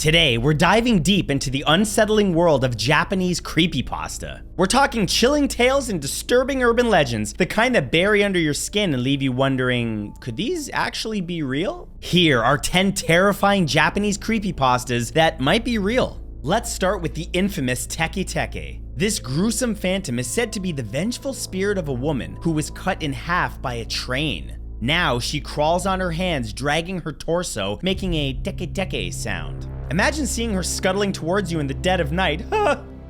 Today, we're diving deep into the unsettling world of Japanese creepypasta. We're talking chilling tales and disturbing urban legends, the kind that bury under your skin and leave you wondering, could these actually be real? Here are 10 terrifying Japanese creepypastas that might be real. Let's start with the infamous Teke Teke. This gruesome phantom is said to be the vengeful spirit of a woman who was cut in half by a train. Now she crawls on her hands, dragging her torso, making a teke teke sound. Imagine seeing her scuttling towards you in the dead of night.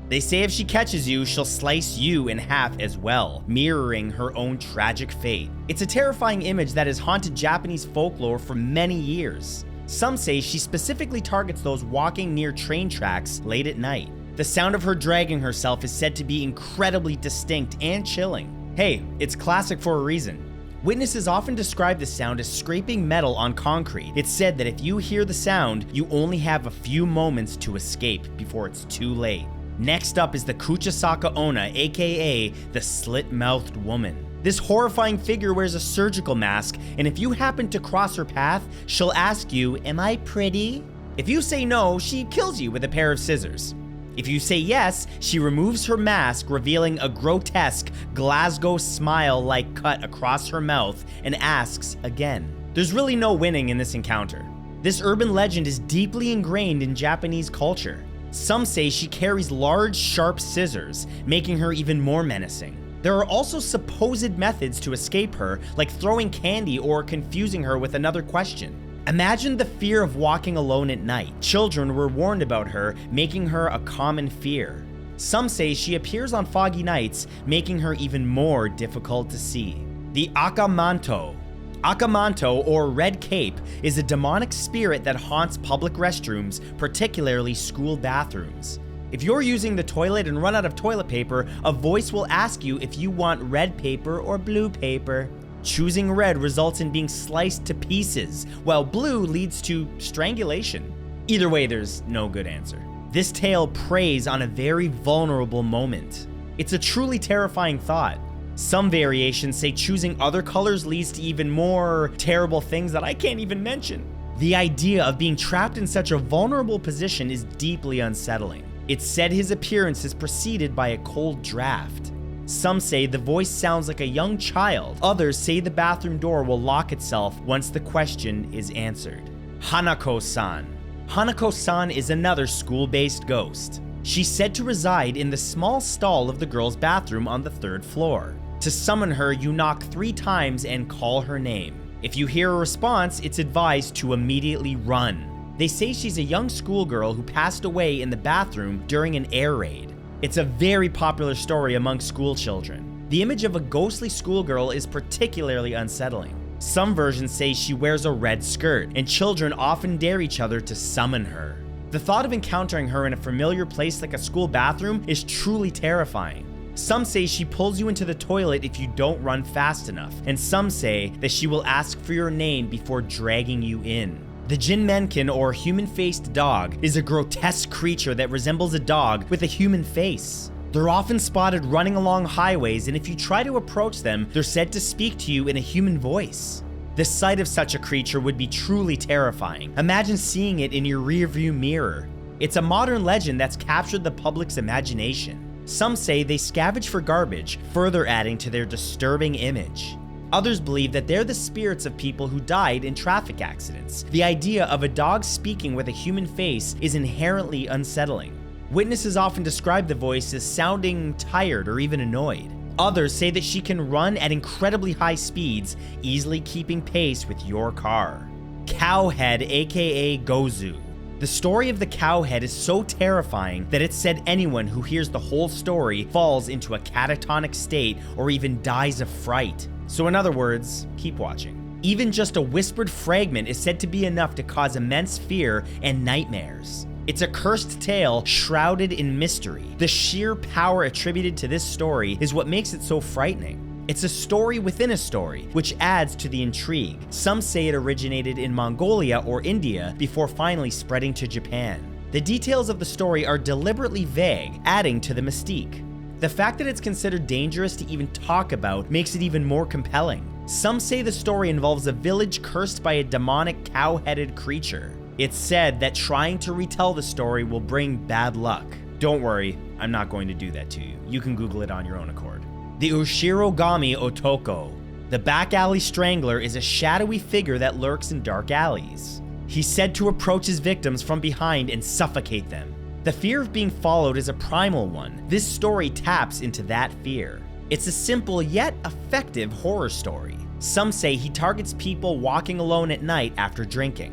They say if she catches you, she'll slice you in half as well, mirroring her own tragic fate. It's a terrifying image that has haunted Japanese folklore for many years. Some say she specifically targets those walking near train tracks late at night. The sound of her dragging herself is said to be incredibly distinct and chilling. Hey, it's classic for a reason. Witnesses often describe the sound as scraping metal on concrete. It's said that if you hear the sound, you only have a few moments to escape before it's too late. Next up is the Kuchisaka Onna, aka the slit-mouthed woman. This horrifying figure wears a surgical mask, and if you happen to cross her path, she'll ask you, "Am I pretty?" If you say no, she kills you with a pair of scissors. If you say yes, she removes her mask, revealing a grotesque Glasgow smile-like cut across her mouth, and asks again. There's really no winning in this encounter. This urban legend is deeply ingrained in Japanese culture. Some say she carries large, sharp scissors, making her even more menacing. There are also supposed methods to escape her, like throwing candy or confusing her with another question. Imagine the fear of walking alone at night. Children were warned about her, making her a common fear. Some say she appears on foggy nights, making her even more difficult to see. The Akamanto. Akamanto, or Red Cape, is a demonic spirit that haunts public restrooms, particularly school bathrooms. If you're using the toilet and run out of toilet paper, a voice will ask you if you want red paper or blue paper. Choosing red results in being sliced to pieces, while blue leads to strangulation. Either way, there's no good answer. This tale preys on a very vulnerable moment. It's a truly terrifying thought. Some variations say choosing other colors leads to even more terrible things that I can't even mention. The idea of being trapped in such a vulnerable position is deeply unsettling. It's said his appearance is preceded by a cold draft. Some say the voice sounds like a young child. Others say the bathroom door will lock itself once the question is answered. Hanako-san. Hanako-san is another school-based ghost. She's said to reside in the small stall of the girls' bathroom on the 3rd floor. To summon her, you knock 3 times and call her name. If you hear a response, it's advised to immediately run. They say she's a young schoolgirl who passed away in the bathroom during an air raid. It's a very popular story among school children. The image of a ghostly schoolgirl is particularly unsettling. Some versions say she wears a red skirt, and children often dare each other to summon her. The thought of encountering her in a familiar place like a school bathroom is truly terrifying. Some say she pulls you into the toilet if you don't run fast enough, and some say that she will ask for your name before dragging you in. The Jinmenkin, or human-faced dog, is a grotesque creature that resembles a dog with a human face. They're often spotted running along highways, and if you try to approach them, they're said to speak to you in a human voice. The sight of such a creature would be truly terrifying. Imagine seeing it in your rearview mirror. It's a modern legend that's captured the public's imagination. Some say they scavenge for garbage, further adding to their disturbing image. Others believe that they're the spirits of people who died in traffic accidents. The idea of a dog speaking with a human face is inherently unsettling. Witnesses often describe the voice as sounding tired or even annoyed. Others say that she can run at incredibly high speeds, easily keeping pace with your car. Cowhead, aka Gozu. The story of the cowhead is so terrifying that it's said anyone who hears the whole story falls into a catatonic state or even dies of fright. So in other words, keep watching. Even just a whispered fragment is said to be enough to cause immense fear and nightmares. It's a cursed tale shrouded in mystery. The sheer power attributed to this story is what makes it so frightening. It's a story within a story, which adds to the intrigue. Some say it originated in Mongolia or India before finally spreading to Japan. The details of the story are deliberately vague, adding to the mystique. The fact that it's considered dangerous to even talk about makes it even more compelling. Some say the story involves a village cursed by a demonic cow-headed creature. It's said that trying to retell the story will bring bad luck. Don't worry, I'm not going to do that to you. You can Google it on your own accord. The Ushirogami Otoko. The back alley strangler is a shadowy figure that lurks in dark alleys. He's said to approach his victims from behind and suffocate them. The fear of being followed is a primal one. This story taps into that fear. It's a simple yet effective horror story. Some say he targets people walking alone at night after drinking.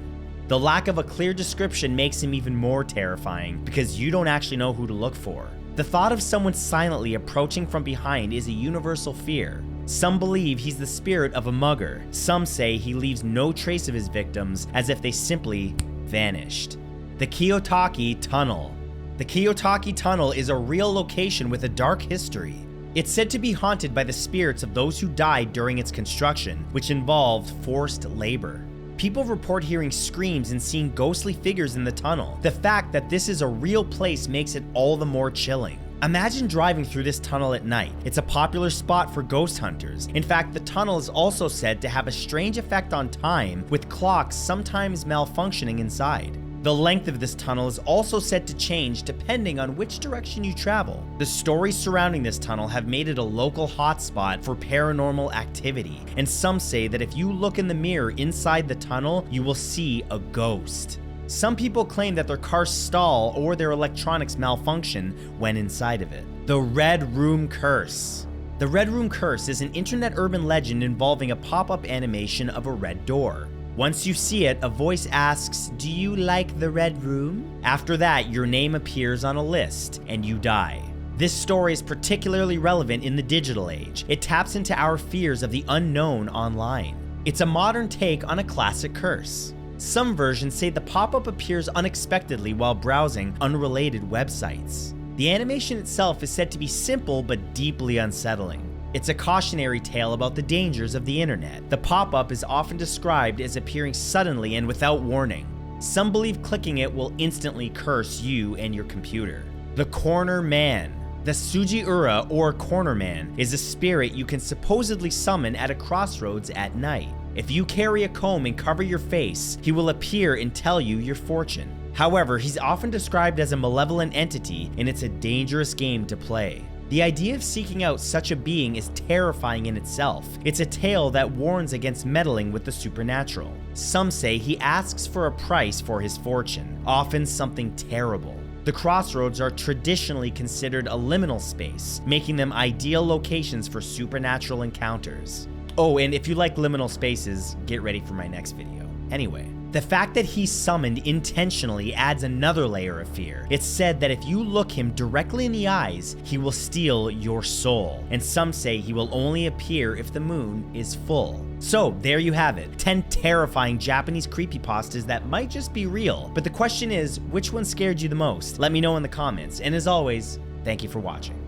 The lack of a clear description makes him even more terrifying because you don't actually know who to look for. The thought of someone silently approaching from behind is a universal fear. Some believe he's the spirit of a mugger. Some say he leaves no trace of his victims, as if they simply vanished. The Kiyotaki Tunnel. The Kiyotaki Tunnel is a real location with a dark history. It's said to be haunted by the spirits of those who died during its construction, which involved forced labor. People report hearing screams and seeing ghostly figures in the tunnel. The fact that this is a real place makes it all the more chilling. Imagine driving through this tunnel at night. It's a popular spot for ghost hunters. In fact, the tunnel is also said to have a strange effect on time, with clocks sometimes malfunctioning inside. The length of this tunnel is also said to change depending on which direction you travel. The stories surrounding this tunnel have made it a local hotspot for paranormal activity, and some say that if you look in the mirror inside the tunnel, you will see a ghost. Some people claim that their cars stall or their electronics malfunction when inside of it. The Red Room Curse. The Red Room Curse is an internet urban legend involving a pop-up animation of a red door. Once you see it, a voice asks, "Do you like the Red Room?" After that, your name appears on a list, and you die. This story is particularly relevant in the digital age. It taps into our fears of the unknown online. It's a modern take on a classic curse. Some versions say the pop-up appears unexpectedly while browsing unrelated websites. The animation itself is said to be simple but deeply unsettling. It's a cautionary tale about the dangers of the internet. The pop-up is often described as appearing suddenly and without warning. Some believe clicking it will instantly curse you and your computer. The Corner Man. The Sujiura, or Corner Man, is a spirit you can supposedly summon at a crossroads at night. If you carry a comb and cover your face, he will appear and tell you your fortune. However, he's often described as a malevolent entity, and it's a dangerous game to play. The idea of seeking out such a being is terrifying in itself. It's a tale that warns against meddling with the supernatural. Some say he asks for a price for his fortune, often something terrible. The crossroads are traditionally considered a liminal space, making them ideal locations for supernatural encounters. Oh, and if you like liminal spaces, get ready for my next video. Anyway, the fact that he's summoned intentionally adds another layer of fear. It's said that if you look him directly in the eyes, he will steal your soul. And some say he will only appear if the moon is full. So there you have it, 10 terrifying Japanese creepypastas that might just be real. But the question is, which one scared you the most? Let me know in the comments. And as always, thank you for watching.